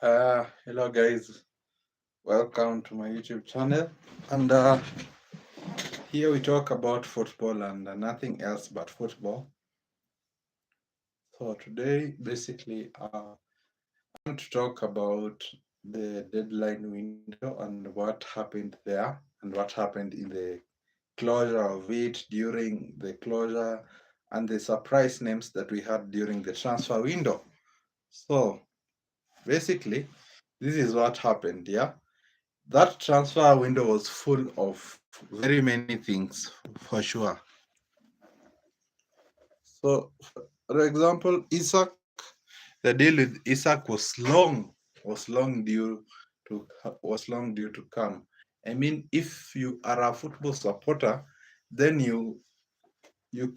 Hello guys, welcome to my YouTube channel. And here we talk about football and nothing else but football. So today, basically, I want to talk about the deadline window and what happened there and what happened in the closure of it during the closure and the surprise names that we had during the transfer window. So basically, this is what happened. Yeah. That transfer window was full of very many things for sure. So, for example, Isaac, the deal with Isaac was long due was long due to come. I mean, if you are a football supporter, then you know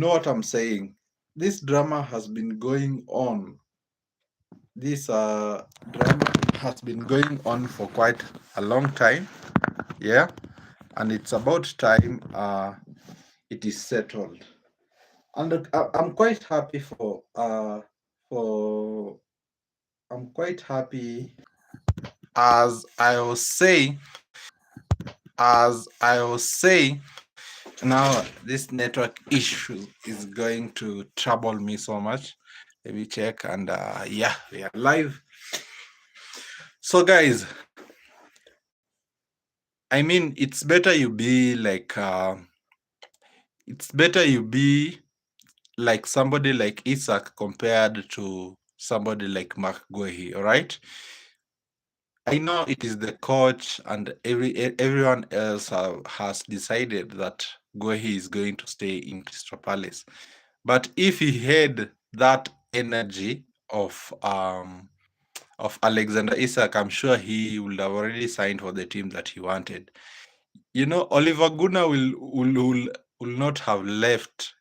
what I'm saying. This drama has been going on. This drama has been going on for quite a long time. Yeah, and it's about time it is settled. And I'm quite happy for I'm quite happy as I was saying now this network issue is going to trouble me so much. Let me check and yeah, we are live. So guys, I mean it's better you be like somebody like Isaac compared to somebody like Mark Guehi, all right? I know it is the coach and everyone else has decided that Guehi is going to stay in Crystal Palace. But if he had that energy of Alexander Isak, I'm sure he would have already signed for the team that he wanted. You know, Oliver Gunnar will not have left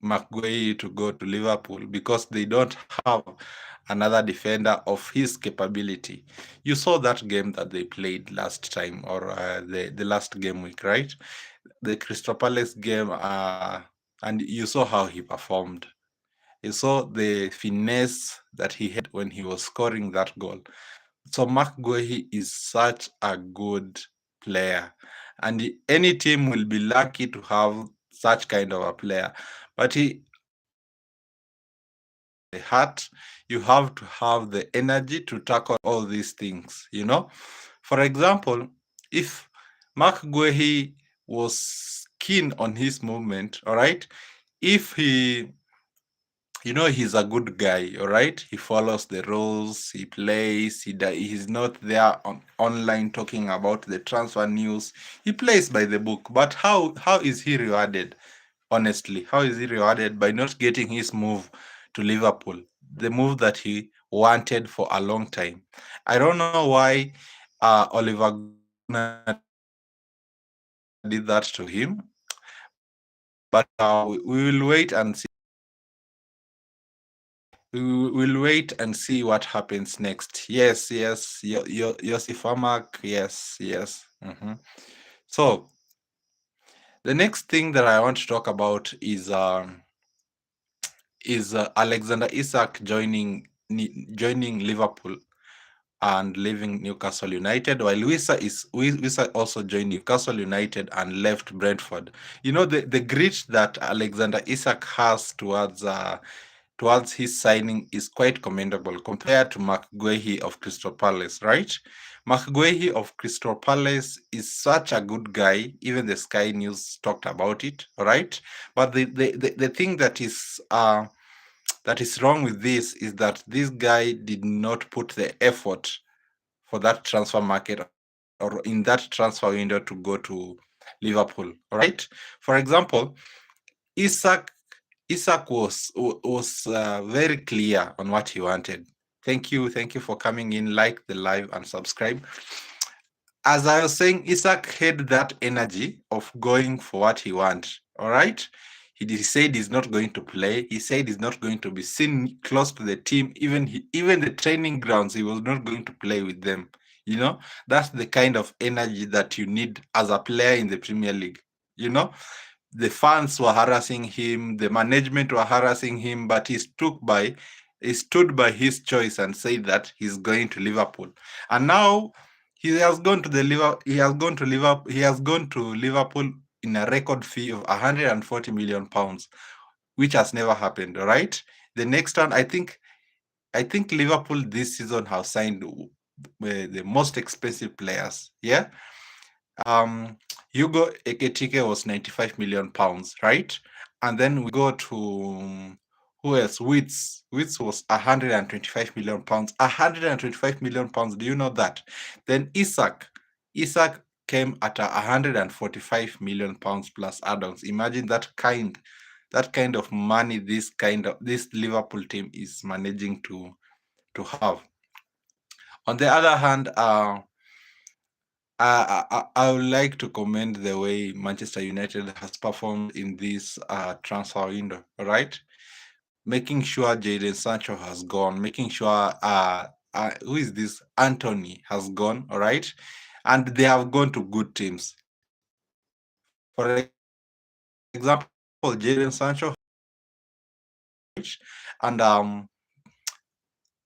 McGuire to go to Liverpool because they don't have another defender of his capability. You saw that game that they played last time, or the last game week, right? The Crystal Palace game, and you saw how he performed. You saw the finesse that he had when he was scoring that goal. So Mark Guehi is such a good player, and any team will be lucky to have such kind of a player. But the heart, you have to have the energy to tackle all these things, you know. For example, if Mark Guehi was keen on his movement, all right, if he he's a good guy, all right, he follows the rules, he plays, he's not there online talking about the transfer news, he plays by the book. But how is he rewarded? Honestly, how is he rewarded? By not getting his move to Liverpool, the move that he wanted for a long time. I don't know why Oliver Gunnar did that to him, but we will wait and see. We will wait and see what happens next. Yes, Yossi Famak, yes. So the next thing that I want to talk about is Alexander Isak joining Liverpool and leaving Newcastle United, while Wissa also joined Newcastle United and left Brentford. You know, the grit that Alexander Isak has towards his signing is quite commendable compared to Mark Guehi of Crystal Palace, right? Mark Guehi of Crystal Palace is such a good guy. Even the Sky News talked about it, right? But the thing that is wrong with this is that this guy did not put the effort for that transfer market or in that transfer window to go to Liverpool. All right. For example, Isak was very clear on what he wanted. Thank you for coming in. Like the live and subscribe. As I was saying, Isak had that energy of going for what he wants. All right. He said he's not going to play. He said he's not going to be seen close to the team. Even the training grounds, he was not going to play with them. You know, that's the kind of energy that you need as a player in the Premier League. You know, the fans were harassing him, the management were harassing him, but he stuck by he stood by his choice and said that he's going to Liverpool. And now he has gone to he has gone to Liverpool in a record fee of 140 million pounds, which has never happened. Right. The next one, I think Liverpool this season have signed the most expensive players. Yeah. Um, Hugo Ekitike was 95 million pounds, right? And then we go to who else? Wits was 125 million pounds. 125 million pounds. Do you know that? Then Isak came at 145 million pounds plus add-ons. Imagine that kind of money this Liverpool team is managing to have. On the other hand, I would like to commend the way Manchester United has performed in this transfer window, right? Making sure Jadon Sancho has gone, making sure who is this Anthony has gone, all right, and they have gone to good teams. For example, Jadon Sancho has gone to Norwich, and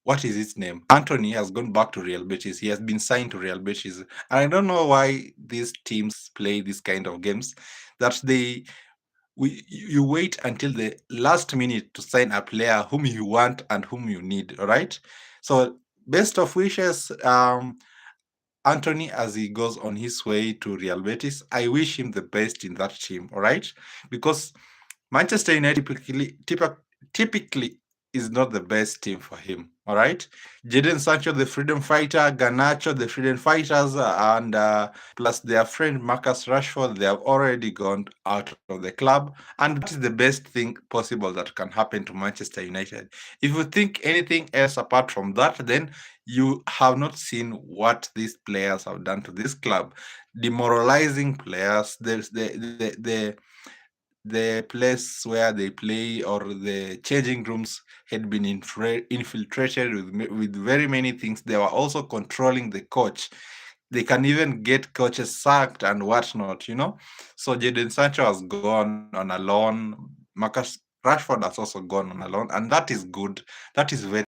what is his name? Anthony has gone back to Real Betis. He has been signed to Real Betis. And I don't know why these teams play this kind of games that you wait until the last minute to sign a player whom you want and whom you need, all right? So best of wishes, Anthony, as he goes on his way to Real Betis. I wish him the best in that team, all right? Because Manchester United typically is not the best team for him. All right, Jadon Sancho, the freedom fighter, Garnacho, the freedom fighters, and plus their friend Marcus Rashford, they have already gone out of the club, and that is the best thing possible that can happen to Manchester United. If you think anything else apart from that, then you have not seen what these players have done to this club, demoralizing players. There's the place where they play or the changing rooms had been infiltrated with very many things. They were also controlling the coach. They can even get coaches sacked and whatnot. So Jadon Sancho has gone on a loan. Marcus Rashford has also gone on a loan, and that is good. That is very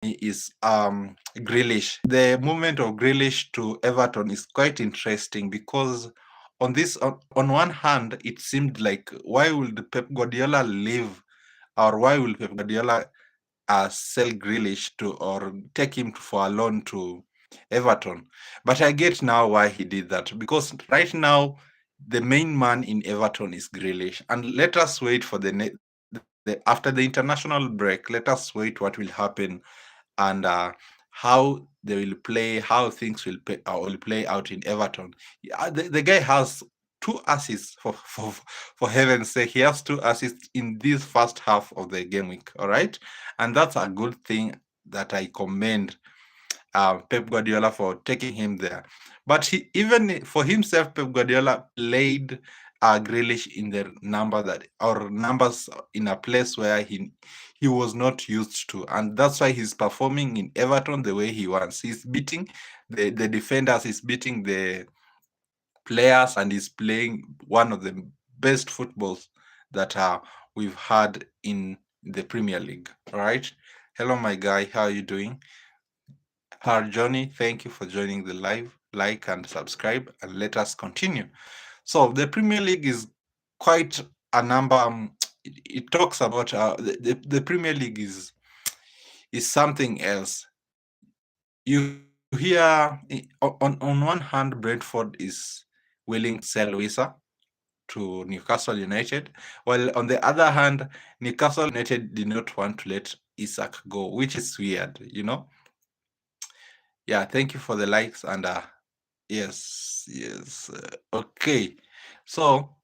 is Grealish. The movement of Grealish to Everton is quite interesting because on one hand, it seemed like why would Pep Guardiola leave, or why will Pep Guardiola sell Grealish to or take him for a loan to Everton? But I get now why he did that, because right now the main man in Everton is Grealish, and let us wait for after the international break. Let us wait what will happen and how they will play, how things will play out in Everton. Yeah, the guy has 2 assists for heaven's sake. He has 2 assists in this first half of the game week. All right, and that's a good thing that I commend Pep Guardiola for taking him there. But even for himself, Pep Guardiola played Grealish in the numbers in a place where he was not used to, and that's why he's performing in Everton the way he wants. He's beating the defenders, he's beating the players, and he's playing one of the best footballs that we've had in the Premier League. All right. Hello, my guy. How are you doing? Johnny, thank you for joining the live. Like and subscribe, and let us continue. So the Premier League is quite a number. It talks about the Premier League is something else. You hear on one hand, Brentford is willing to sell Wisa to Newcastle United, while on the other hand, Newcastle United did not want to let Isak go, which is weird. Yeah, thank you for the likes and yes, okay. So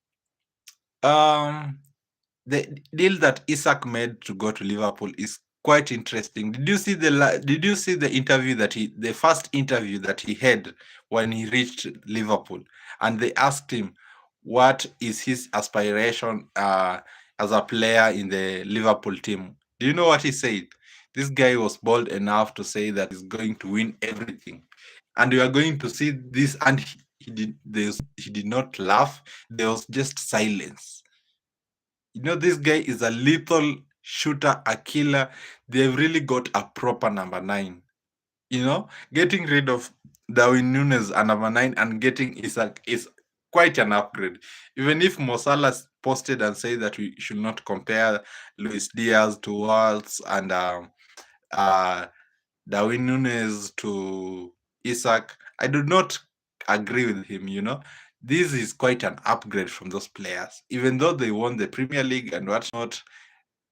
the deal that Isak made to go to Liverpool is quite interesting. Did you see the interview the first interview that he had when he reached Liverpool, and they asked him what is his aspiration as a player in the Liverpool team? Do you know what he said? This guy was bold enough to say that he's going to win everything, and you are going to see this. And he did not laugh. There was just silence. This guy is a lethal shooter, a killer. They've really got a proper number 9. Getting rid of Darwin Nunes and number 9 and getting Isak is quite an upgrade. Even if Mo Salah posted and said that we should not compare Luis Diaz to Waltz and uh, Darwin Nunes to Isak, I do not agree with him. This is quite an upgrade from those players. Even though they won the Premier League and whatnot,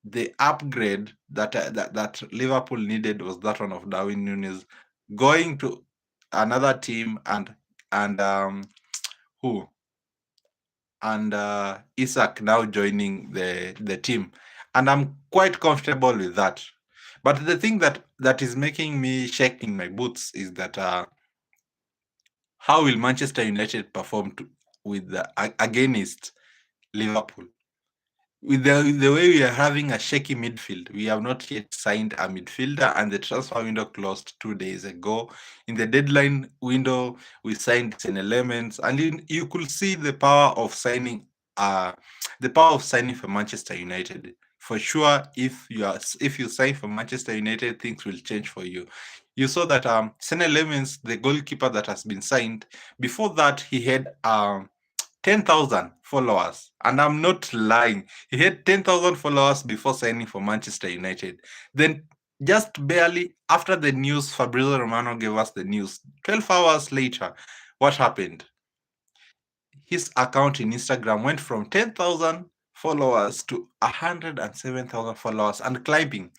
the upgrade that Liverpool needed was that one of Darwin Nunes going to another team and who and Isak now joining the team, and I'm quite comfortable with that. But the thing that is making me shake in my boots is that how will Manchester United perform against Liverpool? With the way we are having a shaky midfield, we have not yet signed a midfielder, and the transfer window closed 2 days ago. In the deadline window, we signed 10 elements, and you could see the power of signing for Manchester United. For sure, if you sign for Manchester United, things will change for you. You saw that Sen Elements, the goalkeeper that has been signed, before that he had 10,000 followers. And I'm not lying. He had 10,000 followers before signing for Manchester United. Then, just barely after the news, Fabrizio Romano gave us the news. 12 hours later, what happened? His account in Instagram went from 10,000 followers to 107,000 followers and climbing.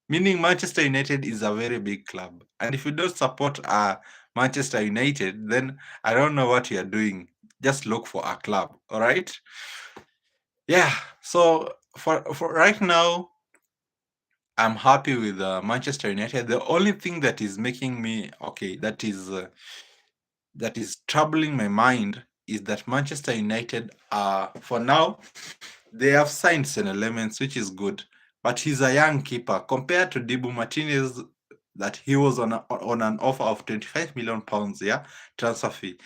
Meaning Manchester United is a very big club. And if you don't support Manchester United, then I don't know what you're doing. Just look for a club, all right? Yeah, so for right now, I'm happy with Manchester United. The only thing that is making me that is troubling my mind is that Manchester United for now they have signed Sen Elements, which is good, but he's a young keeper compared to Dibu Martinez that he was on an offer of 25 million pounds, yeah, transfer fee.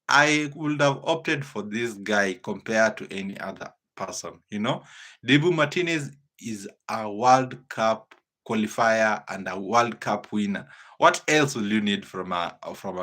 I would have opted for this guy compared to any other person. Dibu Martinez is a World Cup qualifier and a World Cup winner. What else will you need from a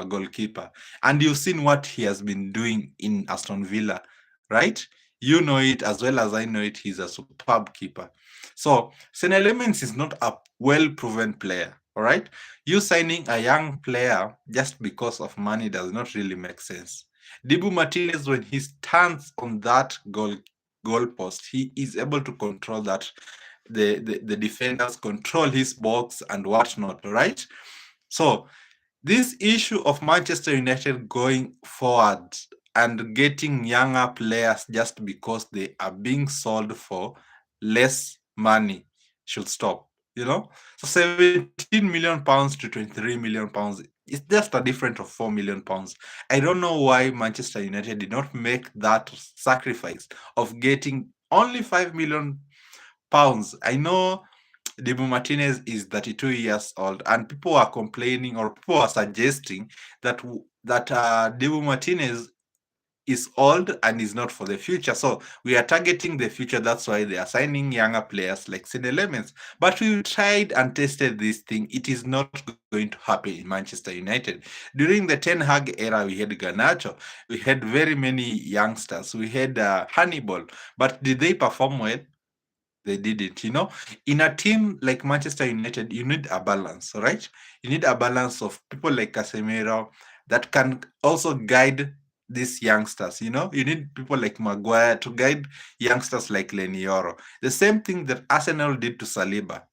goalkeeper? And you've seen what he has been doing in Aston Villa, right? You know it as well as I know it. He's a superb keeper. So Sen Elements is not a well-proven player. All right, you signing a young player just because of money does not really make sense. Dibu Martinez, when he stands on that goal post, he is able to control that the defenders control his box and whatnot, right? So this issue of Manchester United going forward and getting younger players just because they are being sold for less money should stop. So 17 million pounds to 23 million pounds is just a difference of 4 million pounds. I don't know why Manchester United did not make that sacrifice of getting only 5 million pounds. I know Dibu Martinez is 32 years old, and people are complaining or people are suggesting that Dibu Martinez is old and is not for the future. So we are targeting the future. That's why they are signing younger players like Sen Elements. But we tried and tested this thing. It is not going to happen in Manchester United. During the Ten Hag era, we had Garnacho. We had very many youngsters. We had Hannibal. But did they perform well? They didn't. In a team like Manchester United, you need a balance, right? You need a balance of people like Casemiro that can also guide these youngsters. You need people like Maguire to guide youngsters like Lenioro. The same thing that Arsenal did to Saliba.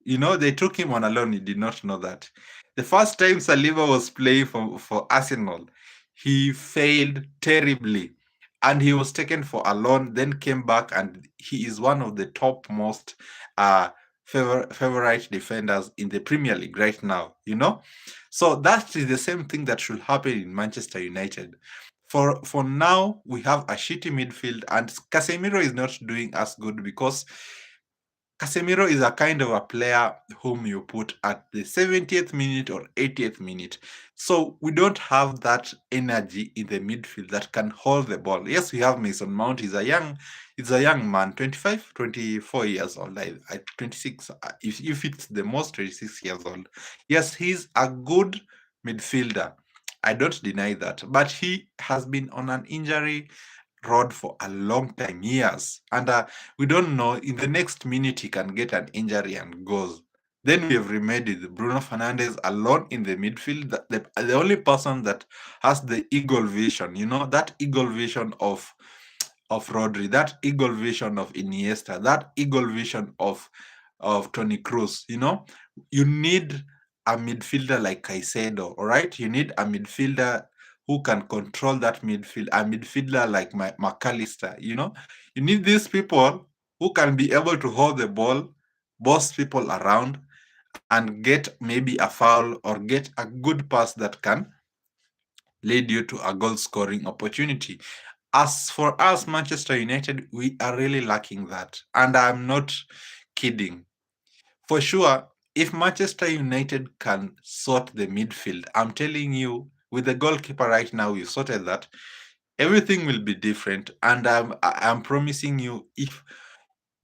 They took him on a loan. He did not know that. The first time Saliba was playing for Arsenal, he failed terribly. And he was taken for a loan, then came back, and he is one of the top most favorite defenders in the Premier League right now. So that is the same thing that should happen in Manchester United. For now, we have a shitty midfield, and Casemiro is not doing as good because Casemiro is a kind of a player whom you put at the 70th minute or 80th minute. So we don't have that energy in the midfield that can hold the ball. Yes, we have Mason Mount. He's a young man, 25, 24 years old. 26. If it's the most, 26 years old. Yes, he's a good midfielder. I don't deny that. But he has been on an injury road for a long time, years. And we don't know, in the next minute he can get an injury and goes. Then we have remedied Bruno Fernandes alone in the midfield, the only person that has the eagle vision, that eagle vision of Rodri, that eagle vision of Iniesta, that eagle vision of Tony Cruz. You need a midfielder like Caicedo, all right? You need a midfielder who can control that midfield, a midfielder like McAllister. You need these people who can be able to hold the ball, boss people around, and get maybe a foul or get a good pass that can lead you to a goal scoring opportunity. As for us, Manchester United, we are really lacking that. And I'm not kidding. For sure, if Manchester United can sort the midfield, I'm telling you, with the goalkeeper right now, we've sorted that. Everything will be different. And I'm promising you, if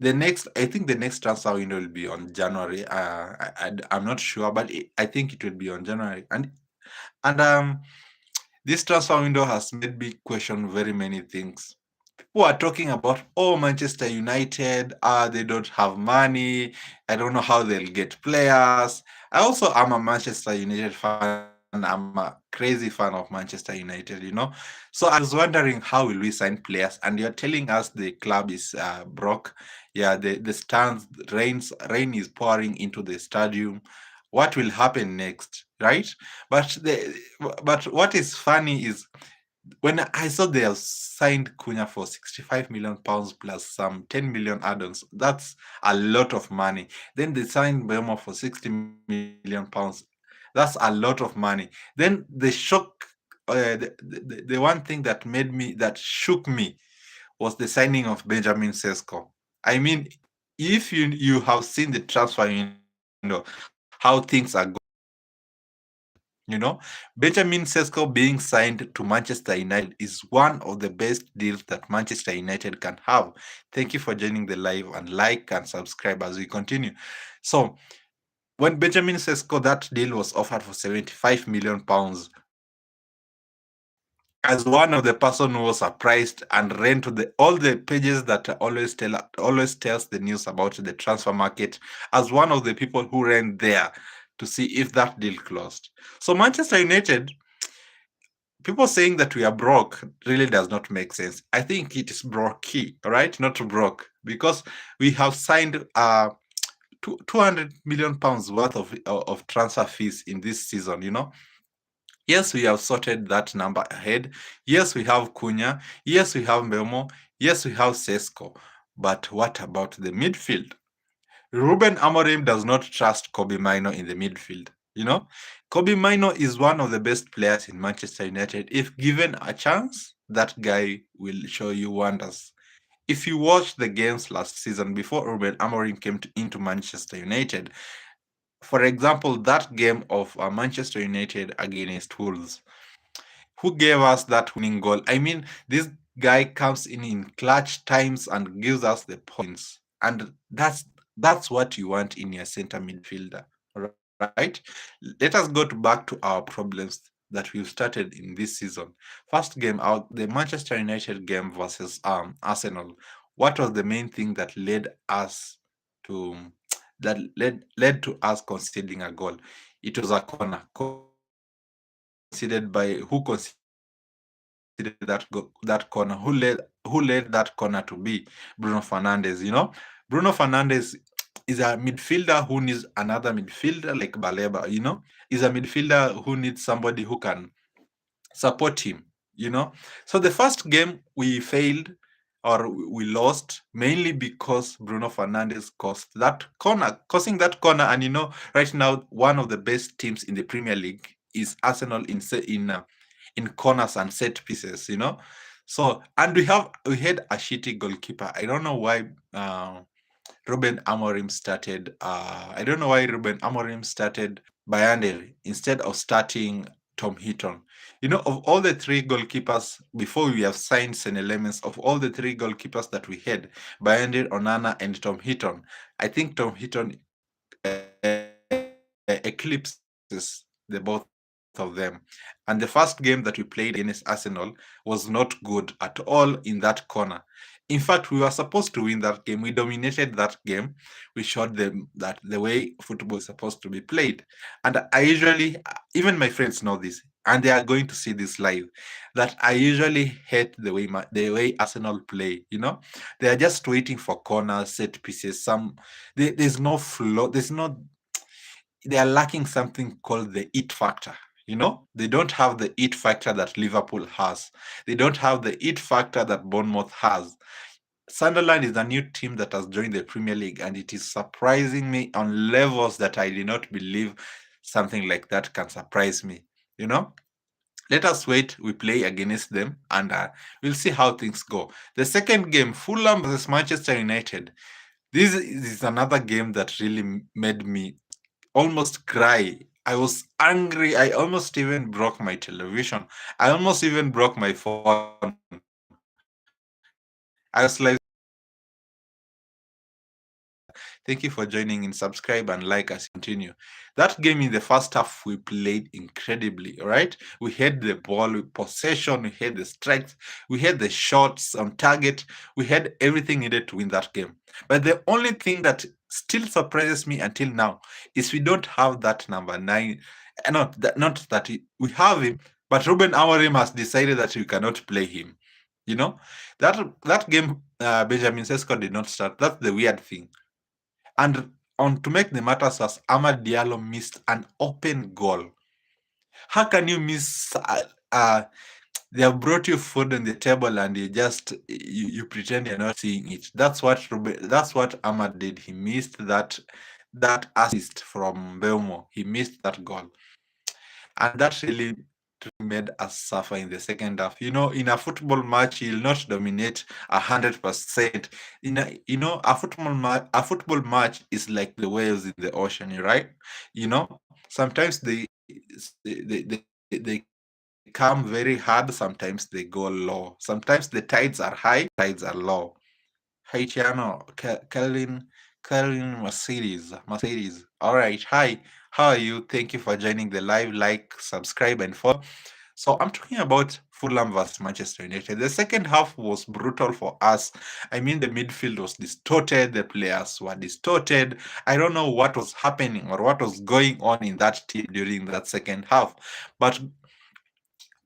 I think the next transfer window will be on January. I'm not sure, but I think it will be on January. And this transfer window has made me question very many things. People are talking about, oh, Manchester United, they don't have money. I don't know how they'll get players. I also am a Manchester United fan. I'm a crazy fan of Manchester United. So I was wondering, how will we sign players? And you're telling us the club is broke. Yeah, the stands, rain is pouring into the stadium. What will happen next, right? But what is funny is, when I saw they have signed Cunha for 65 million pounds plus some 10 million add-ons, that's a lot of money. Then they signed Bemo for 60 million pounds. That's a lot of money. Then the shock, the one thing that shook me was the signing of Benjamin Sesko. I mean, if you have seen the transfer window, how things are going in Manchester United, Benjamin Sesko being signed to Manchester United is one of the best deals that Manchester United can have. Thank you for joining the live, and like and subscribe as we continue. So, when Benjamin Sesko, that deal was offered for 75 million pounds, as one of the person who was surprised and ran to all the pages that always tells the news about the transfer market, as one of the people who ran there to see if that deal closed. So Manchester United, people saying that we are broke really does not make sense. I think it is brokey, right? Not broke, because we have signed 200 million pounds worth of transfer fees in this season. Yes, we have sorted that number ahead. Yes, we have Cunha. Yes, we have Mbemo. Yes, we have Sesko. But what about the midfield? Ruben Amorim does not trust Kobe Mino in the midfield. Kobe Mino is one of the best players in Manchester United. If given a chance, that guy will show you wonders. If you watch the games last season before Ruben Amorim came into Manchester United, for example, that game of Manchester United against Wolves, who gave us that winning goal? I mean, this guy comes in clutch times and gives us the points, and that's what you want in your center midfielder, right? Let us go back to our problems that we've started in this season. First game out, the Manchester United game versus Arsenal. What was the main thing that to led to us conceding a goal? It was a corner conceded by who considered that corner? Who led that corner to be Bruno Fernandes? Bruno Fernandes is a midfielder who needs another midfielder like Baleba. Is a midfielder who needs somebody who can support him. So the first game we failed, or we lost, mainly because Bruno Fernandes causing that corner. And right now, one of the best teams in the Premier League is Arsenal in corners and set pieces. So, and we had a shitty goalkeeper. I don't know why Ruben Amorim started. I don't know why Ruben Amorim started Bayandere instead of starting Tom Heaton. Of all the three goalkeepers before we have signed Senelemens, of all the three goalkeepers that we had, Bayandere, Onana, and Tom Heaton, I think Tom Heaton eclipses the both of them. And the first game that we played against Arsenal was not good at all in that corner. In fact, we were supposed to win that game. We dominated that game. We showed them that the way football is supposed to be played. And I usually, even my friends know this, and they are going to see this live, that I usually hate the way Arsenal play. They are just waiting for corners, set pieces. There's no flow. They are lacking something called the it factor. They don't have the it factor that Liverpool has. They don't have the it factor that Bournemouth has. Sunderland is a new team that has joined the Premier League, and it is surprising me on levels that I did not believe something like that can surprise me. Let us wait. We play against them, and we'll see how things go. The second game, Fulham versus Manchester United. This is another game that really made me almost cry. I was angry. I almost even broke my television. I almost even broke my phone. I was like, thank you for joining in. Subscribe and like as we continue. That game in the first half, we played incredibly, right? We had the ball, possession, we had the strikes, we had the shots on target, we had everything needed to win that game. But the only thing that still surprises me until now is we don't have that number 9. Not that we have him, but Ruben Amorim has decided that we cannot play him. That game, Benjamin Sesko did not start. That's the weird thing. And to make the matters worse, Amad Diallo missed an open goal. How can you miss? They have brought you food on the table and you pretend you're not seeing it. That's what Amad did. He missed that assist from Belmo. He missed that goal, and that really made us suffer in the second half. In a football match, you'll not dominate 100%. A football match is like the waves in the ocean, right? Sometimes they come very hard. Sometimes they go low. Sometimes the tides are high, tides are low. Haitiano, Kelvin Mercedes. All right. Hi. How are you? Thank you for joining the live. Like, subscribe, and follow. So I'm talking about Fulham versus Manchester United. The second half was brutal for us. I mean, the midfield was distorted. The players were distorted. I don't know what was happening or what was going on in that team during that second half. But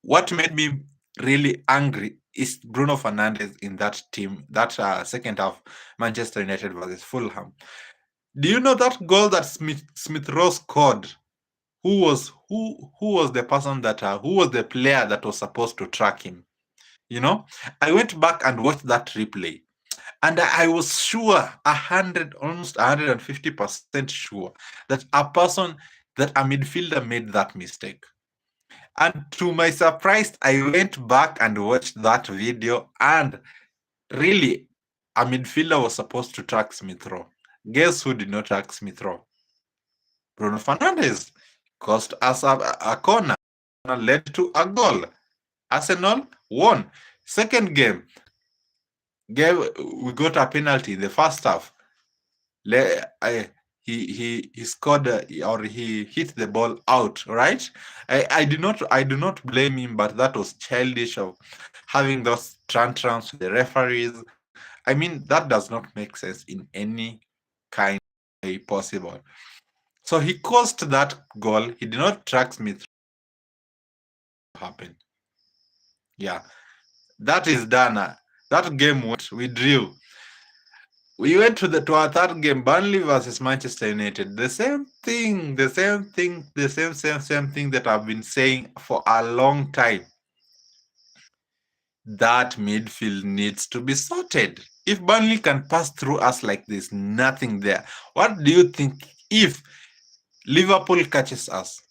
what made me really angry is Bruno Fernandes in that team, that second half, Manchester United versus Fulham. Do you know that goal that Smith Rowe scored? Who was the person who was the player that was supposed to track him? I went back and watched that replay, and I was sure, almost 150% sure that a midfielder made that mistake. And to my surprise, I went back and watched that video, and really, a midfielder was supposed to track Smith Rowe. Guess who did not track Smith Rowe? Bruno Fernandes. Cost us a corner, led to a goal. Arsenal won. Second game, we got a penalty in the first half. He scored or he hit the ball out, right? I do not blame him, but that was childish of having those tantrums with the referees. I mean, that does not make sense in any kind of way possible. So he caused that goal. He did not track Smith. Happen. Yeah, that is done. That game we drew. We went to our third game, Burnley versus Manchester United. The same thing that I've been saying for a long time. That midfield needs to be sorted. If Burnley can pass through us like there's nothing there, what do you think if Liverpool catches us?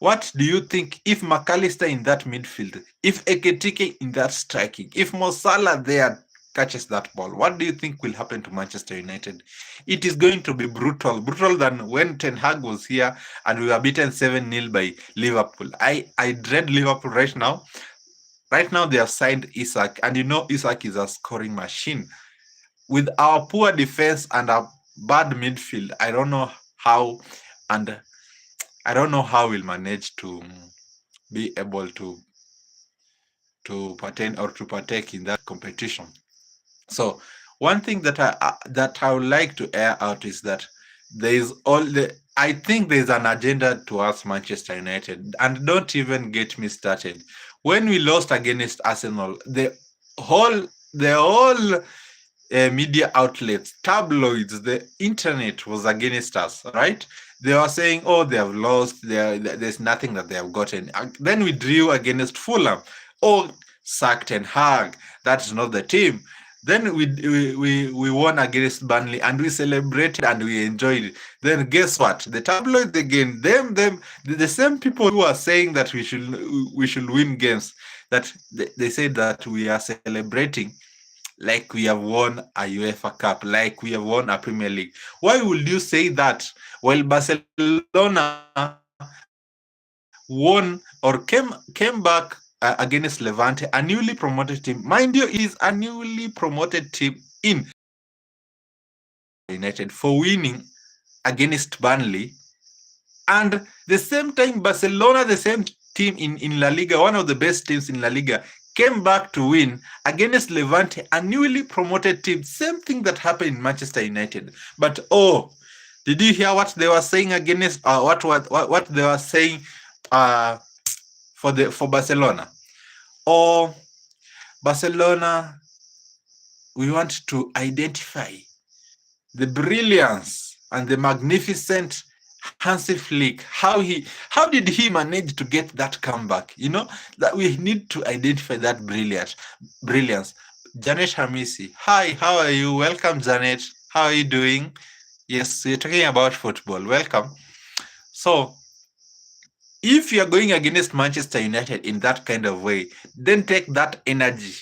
What do you think if McAllister in that midfield, if Eketike in that striking, if Mo Salah there catches that ball, what do you think will happen to Manchester United? It is going to be brutal than when Ten Hag was here and we were beaten 7-0 by Liverpool. I dread Liverpool right now. Right now, they have signed Isak, and you know Isak is a scoring machine. With our poor defense and our bad midfield, I don't know how, and I don't know how we'll manage to be able to partake in that competition. So one thing that I would like to air out is that I think there's an agenda towards Manchester United, and don't even get me started. When we lost against Arsenal, the whole media outlets, tabloids, the internet was against us, right? They were saying, oh, they have lost, there's nothing that they have gotten. Then we drew against Fulham. Oh, sacked and Hag, that's not the team. Then we won against Burnley and we celebrated and we enjoyed it. Then guess what? The tabloids again, the same people who are saying that we should win games, that they say that we are celebrating like we have won a UEFA Cup, like we have won a Premier League. Why would you say that while Barcelona won or came back against Levante, a newly promoted team? Mind you, it is a newly promoted team in United for winning against Burnley, and the same time Barcelona, the same team in La Liga, one of the best teams in La Liga, came back to win against Levante, a newly promoted team. Same thing that happened in Manchester United. But did you hear what they were saying against what they were saying for Barcelona? Or Barcelona, we want to identify the brilliance and the magnificent Hansi Flick. How did he manage to get that comeback? You know, that we need to identify that brilliance. Janet Hamisi. Hi, how are you? Welcome, Janet. How are you doing? Yes, we're talking about football. Welcome. So, if you're going against Manchester United in that kind of way, then take that energy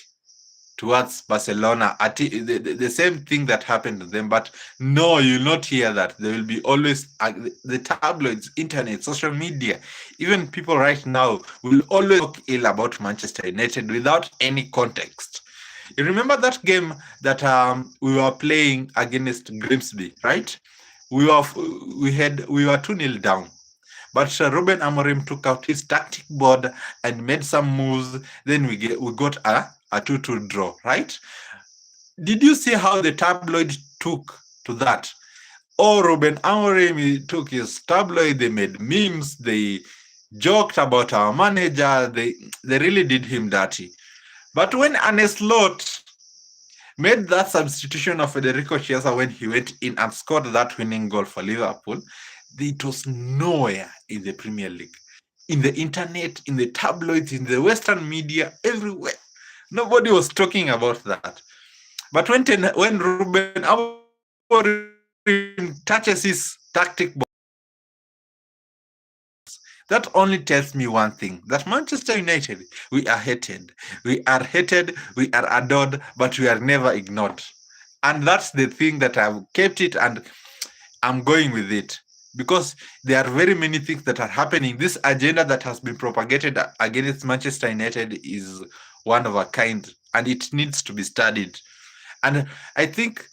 towards Barcelona, the same thing that happened to them. But no, you'll not hear that. There will be always the tabloids, internet, social media, even people right now will always talk ill about Manchester United without any context. You remember that game that we were playing against Grimsby, right? We were 2-0 down. But Ruben Amorim took out his tactic board and made some moves. Then we got a 2-2 draw, right? Did you see how the tabloid took to that? Oh, Ruben Amorim took his tabloid, they made memes, they joked about our manager, they really did him dirty. But when Arne Slot made that substitution of Federico Chiesa when he went in and scored that winning goal for Liverpool, it was nowhere in the Premier League. In the internet, in the tabloids, in the Western media, everywhere. Nobody was talking about that. But when Ruben Amorim touches his tactic box, that only tells me one thing, that Manchester United, we are hated, we are adored, but we are never ignored. And that's the thing that I've kept it and I'm going with it. Because there are very many things that are happening. This agenda that has been propagated against Manchester United is one of a kind, and it needs to be studied. And I think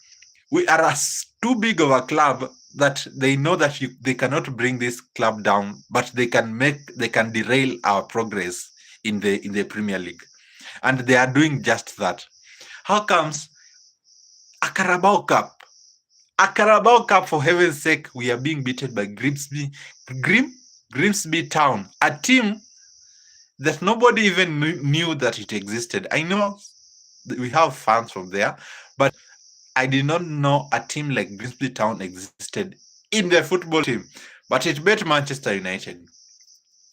we are too big of a club that they know that they cannot bring this club down, but they can derail our progress in the Premier League, and they are doing just that. How comes a Carabao Cup? A Carabao Cup, for heaven's sake, we are being beaten by Grimsby Town, a team that nobody even knew that it existed. I know we have fans from there, but I did not know a team like Grimsby Town existed in the football team. But it beat Manchester United.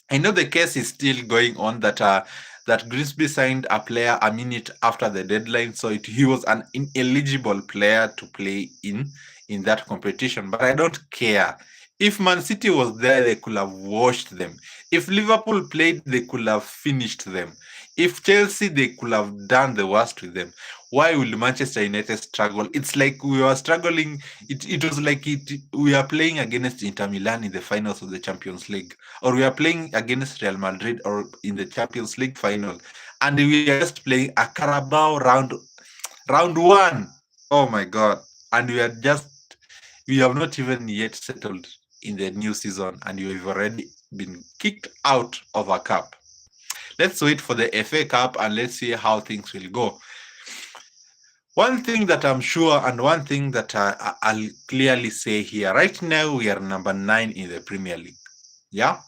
I know the case is still going on that Grimsby signed a player a minute after the deadline, so he was an ineligible player to play in that competition. But I don't care. If Man City was there, they could have washed them. If Liverpool played, they could have finished them. If Chelsea, they could have done the worst with them. Why will Manchester United struggle? It's like we were struggling. It was like we are playing against Inter Milan in the finals of the Champions League, or we are playing against Real Madrid or in the Champions League final, and we are just playing a Carabao round one. Oh my God! And we have not even yet settled in the new season, and we've already been kicked out of a cup. Let's wait for the FA Cup and let's see how things will go. One thing that I'm sure, and one thing that I'll clearly say here, right now we are number 9 in the Premier League. Yeah.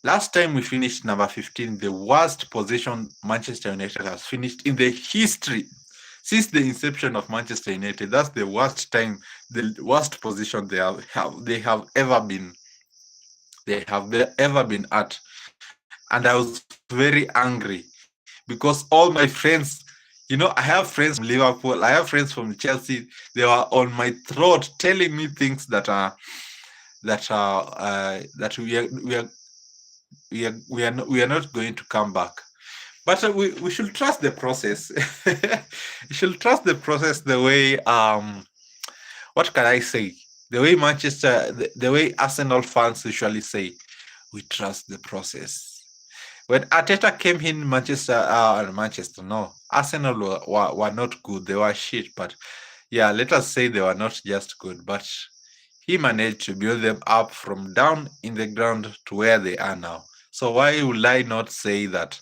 Last time we finished number 15, the worst position Manchester United has finished in the history since the inception of Manchester United. That's the worst time, the worst position they have ever been. They have ever been at, and I was very angry because all my friends, I have friends from Liverpool, I have friends from Chelsea. They were on my throat telling me things that we are not going to come back. But we should trust the process. We should trust the process the way what can I say? The way the way Arsenal fans usually say, we trust the process. When Arteta came in Manchester, no, Arsenal were not good. They were shit, but yeah, let us say they were not just good, but he managed to build them up from down in the ground to where they are now. So why will I not say that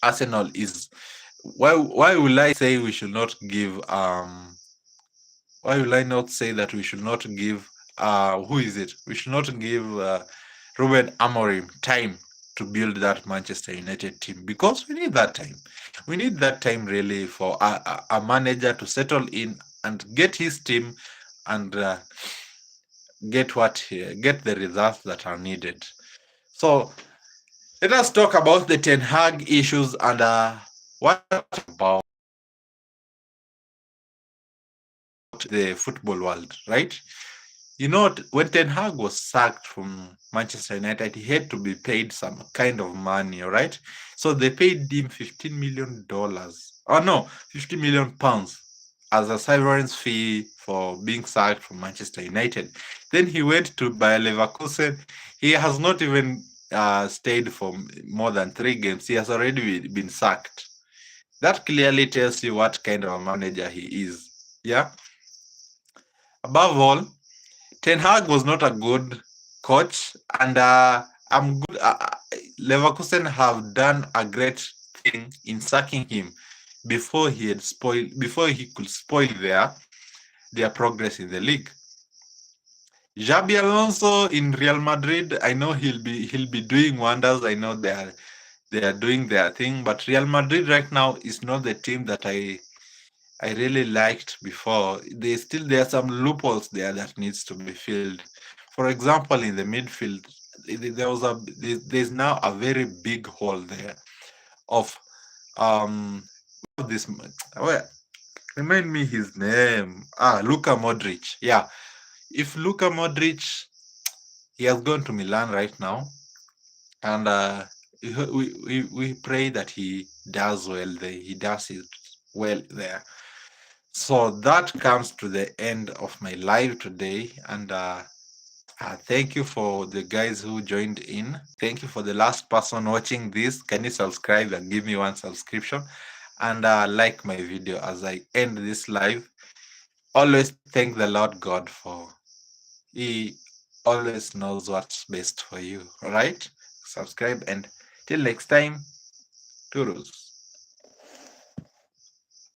Arsenal is? Why will I say we should not give why will I not say that we should not give who is it? We should not give Ruben Amorim time to build that Manchester United team, because we need that time. We need that time really for a manager to settle in and get his team and get the results that are needed. So let us talk about the Ten Hag issues and what about the football world, right? When Ten Hag was sacked from Manchester United, he had to be paid some kind of money, all right? So they paid him $15 million. Oh no, 50 million pounds as a severance fee for being sacked from Manchester United. Then he went to Bayer Leverkusen. He has not even stayed for more than 3 games. He has already been sacked. That clearly tells you what kind of a manager he is. Yeah. Above all, Ten Hag was not a good coach, and I'm good. Leverkusen have done a great thing in sacking him before he could spoil their progress in the league. Xabi Alonso in Real Madrid, I know he'll be doing wonders. I know they are doing their thing, but Real Madrid right now is not the team that I really liked before. There are some loopholes there that needs to be filled. For example, in the midfield, there's now a very big hole there of this. Well, remind me his name. Luka Modric. Yeah, if Luka Modric, he has gone to Milan right now, and we pray that he does well there. He does it well there. So that comes to the end of my live today, and thank you for the guys who joined in. Thank you for the last person watching this. Can you subscribe and give me one subscription, and like my video as I end this live? Always thank the Lord God, for He always knows what's best for you. All right, subscribe, and till next time, Toodles.